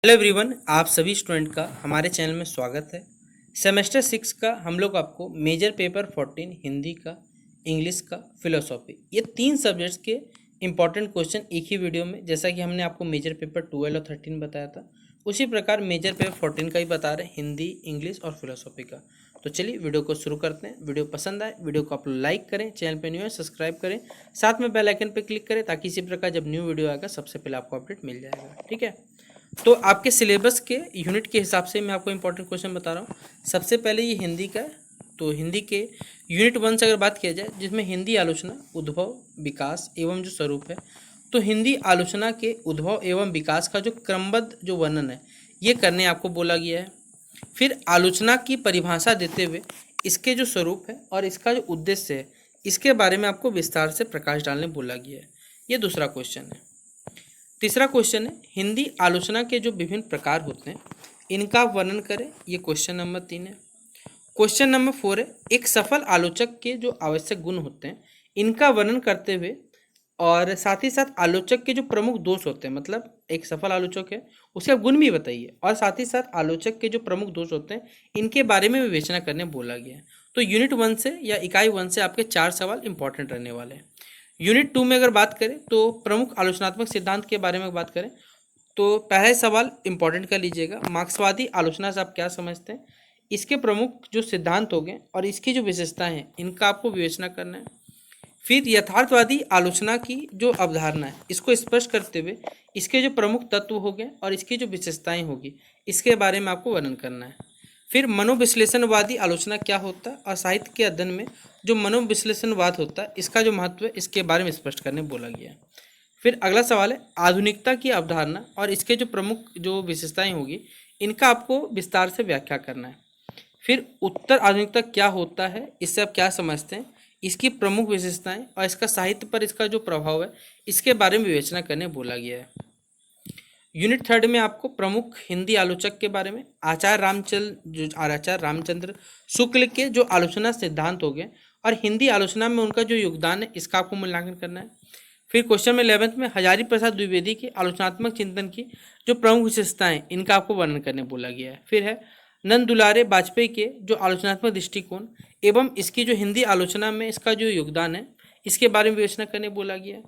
Hello everyone, आप सभी student का हमारे चैनल में स्वागत है। सेमेस्टर 6 का हम लोग आपको मेजर पेपर 14 हिंदी का, इंग्लिश का, फिलोसॉफी, ये 3 सब्जेक्ट्स के इंपॉर्टेंट क्वेश्चन एक ही वीडियो में, जैसा कि हमने आपको मेजर पेपर 12 और 13 बताया था, उसी प्रकार मेजर पेपर 14 का ही बता रहे हैं, हिंदी, इंग्लिश और फिलोसॉफी का। तो चलिए वीडियो को शुरू करते हैं। वीडियो पसंद आए वीडियो को आप लाइक करें, चैनल पर न्यू है सब्सक्राइब करें, साथ में बेल आइकन पर क्लिक करें ताकि इसी प्रकार जब न्यू वीडियो आएगा सबसे पहले आपको अपडेट मिल जाएगा। ठीक है, तो आपके सिलेबस के यूनिट के हिसाब से मैं आपको इंपॉर्टेंट क्वेश्चन बता रहा हूँ। सबसे पहले ये हिंदी का है, तो हिंदी के यूनिट 1 से अगर बात किया जाए, जिसमें हिंदी आलोचना, उद्भव, विकास एवं जो स्वरूप है, तो हिंदी आलोचना के उद्भव एवं विकास का जो क्रमबद्ध जो वर्णन है ये करने आपको बोला गया है। फिर आलोचना की परिभाषा देते हुए इसके जो स्वरूप है और इसका जो उद्देश्य है इसके बारे में आपको विस्तार से प्रकाश डालने बोला गया है। ये दूसरा क्वेश्चन है। तीसरा क्वेश्चन है, हिंदी आलोचना के जो विभिन्न प्रकार होते हैं इनका वर्णन करें। ये क्वेश्चन नंबर 3 है। क्वेश्चन नंबर 4 है, एक सफल आलोचक के जो आवश्यक गुण होते हैं इनका वर्णन करते हुए और साथ ही साथ आलोचक के जो प्रमुख दोष होते हैं, मतलब एक सफल आलोचक है उसके आप गुण भी बताइए, और साथ ही साथ आलोचक के जो प्रमुख दोष होते हैं इनके बारे में विवेचना करने बोला गया है। तो यूनिट 1 से या इकाई 1 से आपके 4 सवाल इंपॉर्टेंट रहने वाले हैं। यूनिट 2 में अगर बात करें तो प्रमुख आलोचनात्मक सिद्धांत के बारे में बात करें तो पहला ही सवाल इंपॉर्टेंट कर लीजिएगा, मार्क्सवादी आलोचना से आप क्या समझते हैं, इसके प्रमुख जो सिद्धांत हो गए और इसकी जो विशेषताएं हैं इनका आपको विवेचना करना है। फिर यथार्थवादी आलोचना की जो अवधारणा है इसको स्पष्ट करते हुए इसके जो प्रमुख तत्व हो गए और इसकी जो विशेषताएं होगी इसके बारे में आपको वर्णन करना है। फिर मनोविश्लेषणवादी आलोचना क्या होता है और साहित्य के अध्ययन में जो मनोविश्लेषणवाद होता है इसका जो महत्व है इसके बारे में स्पष्ट करने बोला गया है। फिर अगला सवाल है, आधुनिकता की अवधारणा और इसके जो प्रमुख जो विशेषताएं होगी इनका आपको विस्तार से व्याख्या करना है। फिर उत्तर आधुनिकता क्या होता है, इससे आप क्या समझते हैं, इसकी प्रमुख विशेषताएं और इसका साहित्य पर इसका जो प्रभाव है इसके बारे में विवेचना करने बोला गया है। यूनिट 3 में आपको प्रमुख हिंदी आलोचक के बारे में आचार्य रामचंद्र शुक्ल के जो आलोचना सिद्धांत हो गए और हिंदी आलोचना में उनका जो योगदान है इसका आपको मूल्यांकन करना है। फिर क्वेश्चन में 11th में हजारी प्रसाद द्विवेदी के आलोचनात्मक चिंतन की जो प्रमुख विशेषताएं इनका आपको वर्णन करने बोला गया है। फिर है नंद दुलारे वाजपेयी के जो आलोचनात्मक दृष्टिकोण एवं इसकी जो हिंदी आलोचना में इसका जो योगदान है इसके बारे में विवेचना करने बोला गया है।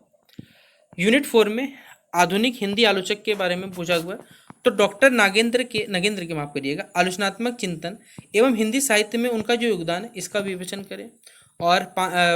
यूनिट 4 में आधुनिक हिंदी आलोचक के बारे में पूछा हुआ, तो डॉक्टर नगेंद्र के माफ करिएगा आलोचनात्मक चिंतन एवं हिंदी साहित्य में उनका जो योगदान है इसका विवेचन करें। और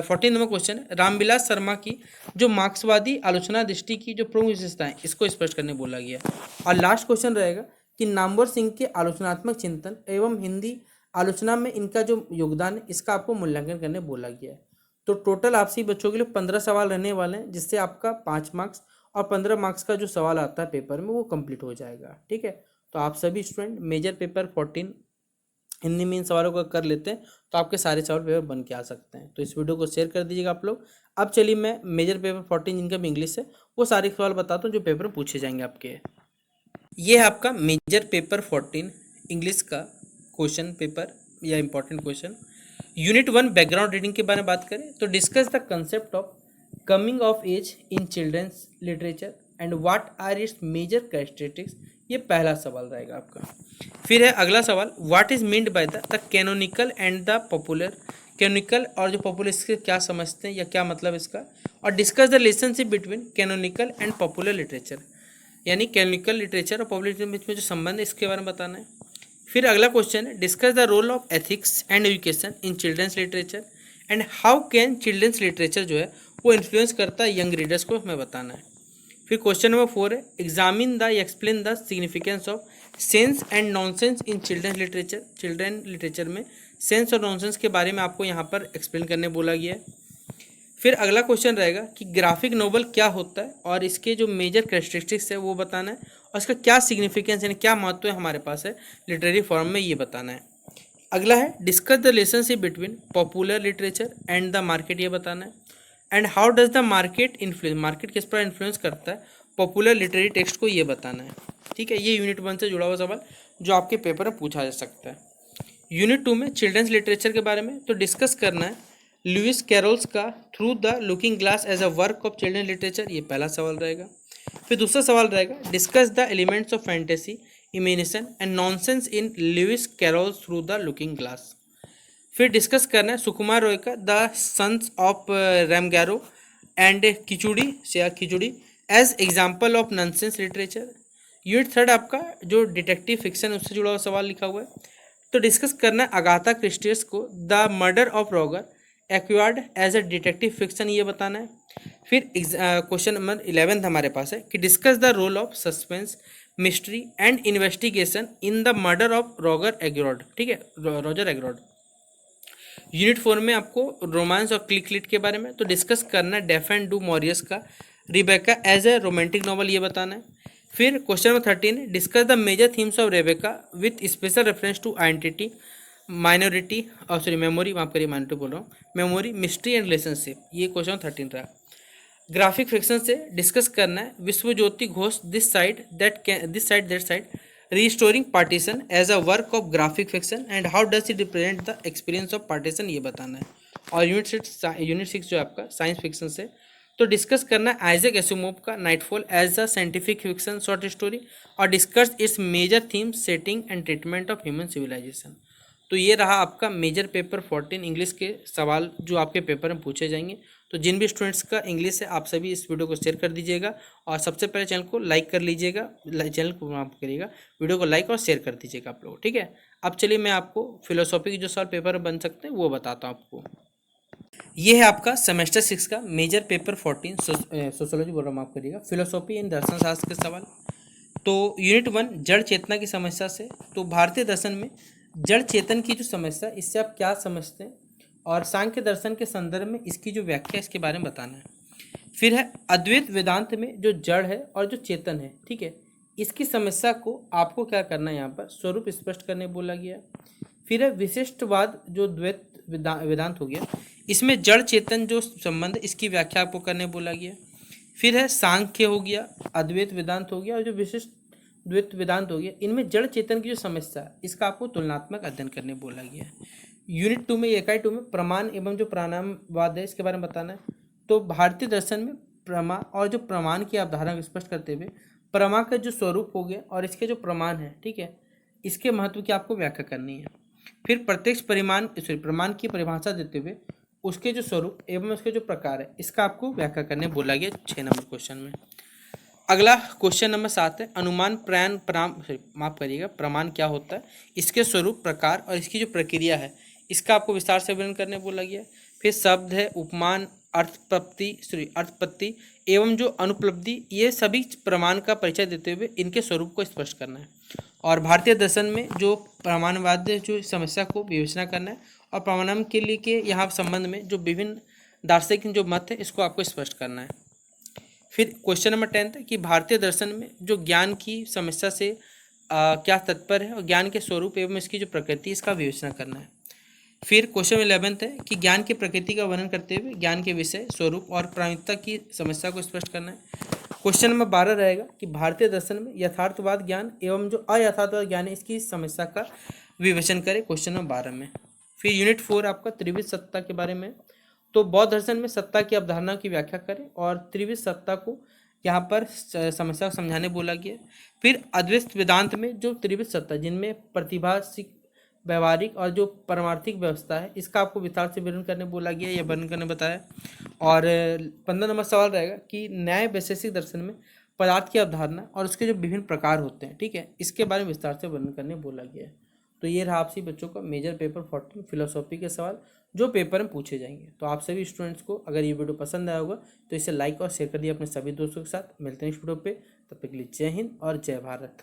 14 नंबर क्वेश्चन है, रामविलास शर्मा की जो मार्क्सवादी आलोचना दृष्टि की जो प्रमुख विशेषताएं इसको स्पष्ट करने बोला गया। और लास्ट क्वेश्चन रहेगा कि नामवर सिंह के आलोचनात्मक चिंतन एवं हिंदी आलोचना में इनका जो योगदान है इसका आपको मूल्यांकन करने बोला गया है। तो टोटल आपसी बच्चों के लिए 15 सवाल रहने वाले हैं, जिससे आपका 5 मार्क्स और 15 मार्क्स का जो सवाल आता है पेपर में वो कंप्लीट हो जाएगा। ठीक है, तो आप सभी स्टूडेंट मेजर पेपर 14 हिंदी में इन सवालों को कर लेते हैं तो आपके सारे सवाल पेपर बन के आ सकते हैं। तो इस वीडियो को शेयर कर दीजिएगा आप लोग। अब चलिए मैं मेजर पेपर 14 जिनका भी इंग्लिश है वो सारे सवाल बताता हूँ जो पेपर में पूछे जाएंगे आपके। ये है आपका मेजर पेपर 14 इंग्लिश का क्वेश्चन पेपर या important question. Unit 1 background reading के बारे में बात करें तो discuss the concept of coming of age in children's literature and what are its major characteristics, ये पहला सवाल रहेगा आपका। फिर है अगला सवाल, what is meant by the canonical and the popular, canonical और जो पॉपुलर इसके क्या समझते हैं या क्या मतलब इसका, और discuss the relationship between canonical and popular literature, यानी कैनोनिकल लिटरेचर और पॉपुलर लिटरेचर के बीच में जो संबंध है इसके बारे में बताना है। फिर अगला क्वेश्चन है, discuss the role of ethics and education in children's literature and how can children's literature जो है वो इन्फ्लुएंस करता है यंग रीडर्स को, हमें बताना है। फिर क्वेश्चन नंबर 4 है, examine the explain the significance of sense and nonsense in children literature, children literature में सेंस और नॉनसेंस के बारे में आपको यहाँ पर एक्सप्लेन करने बोला गया है। फिर अगला क्वेश्चन रहेगा कि ग्राफिक नोवेल क्या होता है और इसके जो मेजर कैरेक्टरिस्टिक्स है वो बताना है, और इसका क्या सिग्निफिकेंस यानी क्या महत्व है हमारे पास है लिटरेरी फॉर्म में, ये बताना है। अगला है discuss the relationship between popular literature and the market, ये बताना है। And how does the market influence, market किस पर इन्फ्लुएंस करता है पॉपुलर लिटरेरी टेक्स्ट को, ये बताना है। ठीक है, ये यूनिट 1 से जुड़ा हुआ सवाल जो आपके पेपर में पूछा जा सकता है। यूनिट 2 में चिल्ड्रंस लिटरेचर के बारे में तो डिस्कस करना है लुइस कैरोल्स का through the looking glass as a work of children literature, ये पहला सवाल रहेगा। फिर दूसरा सवाल रहेगा, discuss the elements of fantasy, imagination and nonsense in Lewis Carroll through the looking glass. फिर डिस्कस करना है सुकुमार रॉय का the sons of Ramgaroo and Khichuri as example of nonsense literature. Unit third आपका जो डिटेक्टिव फिक्शन उससे जुड़ा हुआ सवाल लिखा हुआ है, तो डिस्कस करना है अगाथा क्रिस्टीस को the murder of Roger acquired as a detective fiction, ये बताना है। फिर क्वेश्चन नंबर 11 हमारे पास है कि discuss the role of suspense, mystery and investigation in the murder of Roger Ackroyd, ठीक है, रॉजर एग्रॉड। यूनिट 4 में आपको रोमांस और क्लिक के बारे में तो डिस्कस करना है डेफ एंड डू मॉरियस का Rebecca as a romantic novel, ये बताना है। फिर question number 13 discuss the major themes of Rebecca with special reference to identity, minority और सॉरी मेमोरी, माफ करिए माइनॉरिटी बोल रहा हूँ, मेमोरी, मिस्ट्री एंड रिलेशनशिप, ये क्वेश्चन 13 रहा। ग्राफिक फिक्शन से डिस्कस करना है Vishwajyoti Ghosh this side that side restoring partition as a work of graphic fiction and how does it represent the experience of partition, ये बताना है। और यूनिट 6 जो है आपका साइंस फिक्शन से तो डिस्कस करना है आइजैक एसिमोव का Nightfall as a scientific fiction short story और discuss its major theme, setting and treatment of human civilization. तो ये रहा आपका मेजर पेपर 14 इंग्लिश के सवाल जो आपके पेपर में पूछे जाएंगे। तो जिन भी स्टूडेंट्स का इंग्लिश है आप सभी इस वीडियो को शेयर कर दीजिएगा और सबसे पहले चैनल को लाइक कर लीजिएगा, चैनल को आप करिएगा, वीडियो को लाइक और शेयर कर दीजिएगा आप लोग, ठीक है। अब चलिए मैं आपको फिलोसॉफी के जो सवाल पेपर बन सकते हैं वो बताता हूँ आपको। ये है आपका सेमेस्टर 6 का मेजर पेपर 14 सोशोलॉजी बोल रहा हूँ, माफ करिएगा, फिलोसॉफी एंड दर्शन शास्त्र के सवाल। तो यूनिट 1 जड़ चेतना की समस्या से, तो भारतीय दर्शन में जड़ चेतन की जो समस्या, इससे आप क्या समझते हैं और सांख्य दर्शन के संदर्भ में इसकी जो व्याख्या, इसके बारे में बताना है। फिर है अद्वैत वेदांत में जो जड़ है और जो चेतन है, ठीक है, इसकी समस्या को आपको क्या करना है, यहाँ पर स्वरूप स्पष्ट करने बोला गया। फिर है विशिष्टवाद जो द्वैत वेदांत हो गया, इसमें जड़ चेतन जो संबंध, इसकी व्याख्या आपको करने बोला गया। फिर है सांख्य हो गया, अद्वैत वेदांत हो गया और जो विशिष्ट द्वैत वेदांत हो गया, इनमें जड़ चेतन की जो समस्या है इसका आपको तुलनात्मक अध्ययन करने बोला गया है। यूनिट 2 में इकाई 2 में प्रमाण एवं जो प्राणायामवाद है इसके बारे में बताना है। तो भारतीय दर्शन में प्रमा और जो प्रमाण की अवधारणा को स्पष्ट करते हुए प्रमा का जो स्वरूप हो गया और इसके जो प्रमाण है, ठीक है, इसके महत्व की आपको व्याख्या करनी है। फिर प्रत्यक्ष प्रमाण की परिभाषा देते हुए उसके जो स्वरूप एवं उसके जो प्रकार है इसका आपको व्याख्या करने बोला गया 6 नंबर क्वेश्चन में। अगला क्वेश्चन नंबर 7 है अनुमान प्रमाण क्या होता है, इसके स्वरूप, प्रकार और इसकी जो प्रक्रिया है इसका आपको विस्तार से वर्णन करने बोला गया। फिर शब्द है, उपमान, अर्थपत्ति एवं जो अनुपलब्धि, ये सभी प्रमाण का परिचय देते हुए इनके स्वरूप को स्पष्ट करना है। और भारतीय दर्शन में जो प्रमाणवाद जो समस्या को विवेचना करना है और प्रमाणम के लिए के यहाँ संबंध में जो विभिन्न दार्शनिक जो मत है इसको आपको स्पष्ट करना है। फिर क्वेश्चन नंबर 10 है कि भारतीय दर्शन में जो ज्ञान की समस्या से क्या तात्पर्य है और ज्ञान के स्वरूप एवं इसकी जो प्रकृति, इसका विवेचना करना है। फिर क्वेश्चन 11 है कि ज्ञान की प्रकृति का वर्णन करते हुए ज्ञान के विषय, स्वरूप और प्रामाणिकता की समस्या को स्पष्ट करना है। क्वेश्चन नंबर 12 रहेगा कि भारतीय दर्शन में यथार्थवाद ज्ञान एवं जो अयथार्थवाद ज्ञान है इसकी समस्या का विवेचन करें क्वेश्चन नंबर 12 में। फिर यूनिट 4 आपका त्रिविध सत्ता के बारे में, तो बौद्ध दर्शन में सत्ता की अवधारणा की व्याख्या करें और त्रिविध सत्ता को यहाँ पर समस्या को समझाने बोला गया। फिर अद्वैत वेदांत में जो त्रिविध सत्ता जिनमें प्रतिभासिक, व्यवहारिक और जो परमार्थिक व्यवस्था है इसका आपको विस्तार से वर्णन करने बोला गया या वर्णन करने बताया। और 15 नंबर सवाल रहेगा कि न्याय वैशेषिक दर्शन में पदार्थ की अवधारणा और उसके जो विभिन्न प्रकार होते हैं, ठीक है, इसके बारे में विस्तार से वर्णन करने बोला गया है। तो ये रहा आपसी बच्चों का मेजर पेपर 14 फिलोसॉफी के सवाल जो पेपर में पूछे जाएंगे। तो आप सभी स्टूडेंट्स को अगर ये वीडियो पसंद आया होगा तो इसे लाइक और शेयर कर दिए अपने सभी दोस्तों के साथ। मिलते हैं इस वीडियो पे, तब तक के लिए जय हिंद और जय भारत।